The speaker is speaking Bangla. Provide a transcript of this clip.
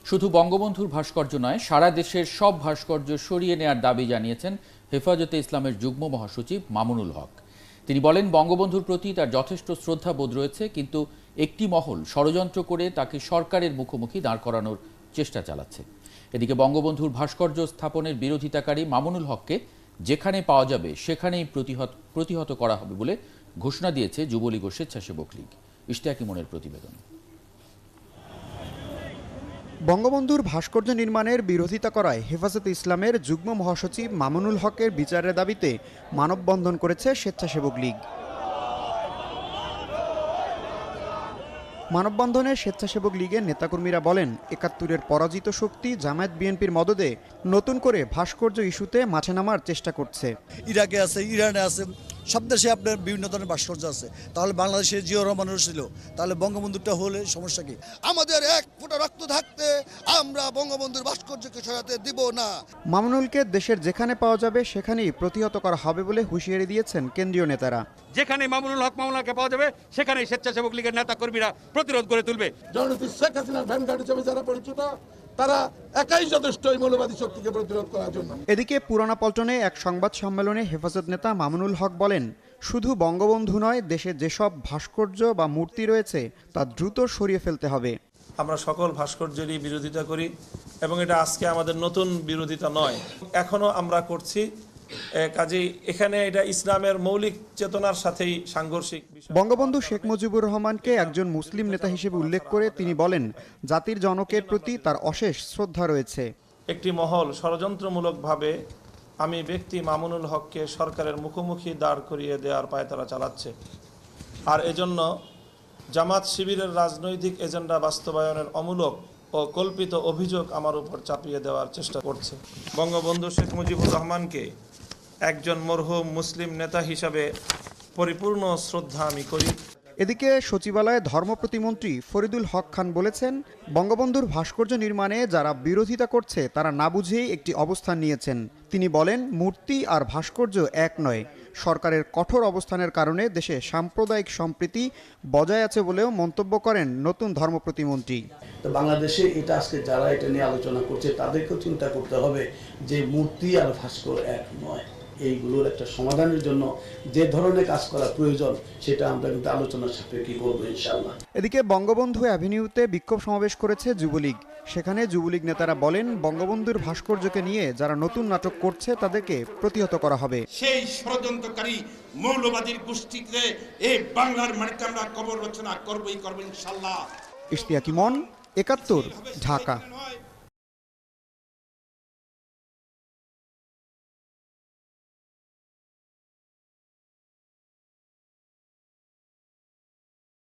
শুধু বঙ্গবন্ধুর ভাস্কর্য নয়, সারা দেশের সব ভাস্কর্য সরিয়ে নেওয়ার দাবি জানিয়েছেন হেফাজতে ইসলামের যুগ্ম মহাসচিব মামুনুল হক। তিনি বলেন, বঙ্গবন্ধুর প্রতি তার যথেষ্ট শ্রদ্ধাবোধ রয়েছে, কিন্তু একটি মহল ষড়যন্ত্র করে তাকে সরকারের মুখোমুখি দাঁড় করানোর চেষ্টা চালাচ্ছে। এদিকে বঙ্গবন্ধুর ভাস্কর্য স্থাপনের বিরোধিতাকারী মামুনুল হককে যেখানে পাওয়া যাবে সেখানেই প্রতিহত করা হবে বলে ঘোষণা দিয়েছে যুবলীগ ও স্বেচ্ছাসেবক লীগ। ইশতিয়াক ইমনের প্রতিবেদন। বঙ্গবন্ধুর ভাস্কর্য নির্মাণের বিরোধিতা করায় হেফাজতে ইসলামের যুগ্ম মহাসচিব মামুনুল হকের বিচারের দাবিতে মানববন্ধন করেছে স্বেচ্ছাসেবক লীগ। মানববন্ধনে স্বেচ্ছাসেবক লীগের নেতাকর্মীরা বলেন, ৭১-এর পরাজিত শক্তি জামায়াত বিএনপির মদদে নতুন করে ভাস্কর্য ইস্যুতে মাঠে নামার চেষ্টা করছে। ইরাকে আছে, ইরানে আছে, সব দেশে আপনার বিভিন্ন ধরনের ভাস্কর্য আছে। তাহলে বাংলাদেশে জিয়াউর রহমানের ছিল, তাহলে বঙ্গবন্ধুটা হলে সমস্যা কি? আমাদের এক ফোঁটা রক্ত থাকতে আমরা বঙ্গবন্ধুর ভাস্কর্যকে সরাতে দিব না। মামুনুলকে দেশের যেখানে পাওয়া যাবে সেখানেই প্রতিহত করা হবে বলে হুঁশিয়ারি দিয়েছেন কেন্দ্রীয় নেতারা। যেখানে মামুনুল হক মামুনাকে পাওয়া যাবে সেখানেই স্বেচ্ছাসেবক লীগের নেতা কর্মীরা প্রতিরোধ করে তুলবে। জননেত্রী শেখ হাসিনার ভ্যানগার্ড হিসেবে যারা পরিচিত, তারা একাই যথেষ্ট এই মৌলবাদী শক্তিকে প্রতিরোধ করার জন্য। এদিকে পুরানা পল্টনে এক সংবাদ সম্মেলনে হেফাজত নেতা মামুনুল হক বলেন, শুধু বঙ্গবন্ধু নয়, দেশে যেসব ভাস্কর্য বা মূর্তি রয়েছে তা দ্রুত সরিয়ে ফেলতে হবে। আমরা সকল ভাস্কর্যেরই বিরোধিতা করি এবং এটা আজকে আমাদের নতুন বিরোধিতা নয়, এখনো আমরা করছি। কাজেই এখানে এটা ইসলামের মৌলিক চেতনার সাথেই সাংঘর্ষিক। বঙ্গবন্ধু শেখ মুজিবুর রহমানকে একজন মুসলিম নেতা হিসেবে উল্লেখ করে তিনি বলেন, জাতির জনকের প্রতি তার অশেষ শ্রদ্ধা রয়েছে। একটি মহল ষড়যন্ত্রমূলকভাবে আমি ব্যক্তি মামুনুল হককে সরকারের মুখোমুখি দাঁড় করিয়ে দেওয়ার পায়তারা চালাচ্ছে, আর এজন্য জামাত শিবিরের রাজনৈতিক এজেন্ডা বাস্তবায়নের অমূলক ও কল্পিত অভিযোগ আমার উপর চাপিয়ে দেওয়ার চেষ্টা করছে। বঙ্গবন্ধু শেখ মুজিবুর রহমানকে একজন মরহুম মুসলিম নেতা হিসাবে পরিপূর্ণ শ্রদ্ধা আমি করি। এদিকে সচিবালয়ে ধর্ম প্রতিমন্ত্রী ফরিদুল হক খান বলেছেন, বঙ্গবন্ধুর ভাস্কর্য নির্মাণে যারা বিরোধিতা করছে তারা না বুঝেই একটি অবস্থান নিয়েছেন। তিনি বলেন, মূর্তি আর ভাস্কর্য এক নয়। সরকারের কঠোর অবস্থানের কারণে দেশে সাম্প্রদায়িক সম্প্রীতি বজায় আছে বলেও মন্তব্য করেন নতুন ধর্ম প্রতিমন্ত্রী। তো বাংলাদেশে এটা আজকে যারা এটা নিয়ে আলোচনা করছে তাদেরকেও চিন্তা করতে হবে যে মূর্তি আর ভাস্কর এক নয়। এইগুলোর একটা সমাধানের জন্য যে ধরনের কাজ করা প্রয়োজন সেটা আমরা কিন্তু আলোচনার সাপেক্ষে করবো ইনশাআল্লাহ। এদিকে বঙ্গবন্ধু অ্যাভিনিউতে বিক্ষোভ সমাবেশ করেছে যুবলীগ। সেখানে যুবলীগ নেতারা বলেন, বঙ্গবন্ধুর ভাস্কর্যকে নিয়ে যারা নতুন নাটক করছে তাদেরকে প্রতিহত করা হবে। সেই ষড়যন্ত্রকারী মৌলবাদীর গোষ্ঠীকে এই বাংলার মাটিতে আমরা কবর রচনা করবো ইনশাআল্লাহ। ইশতিয়াক ইমন, ৭১, ঢাকা।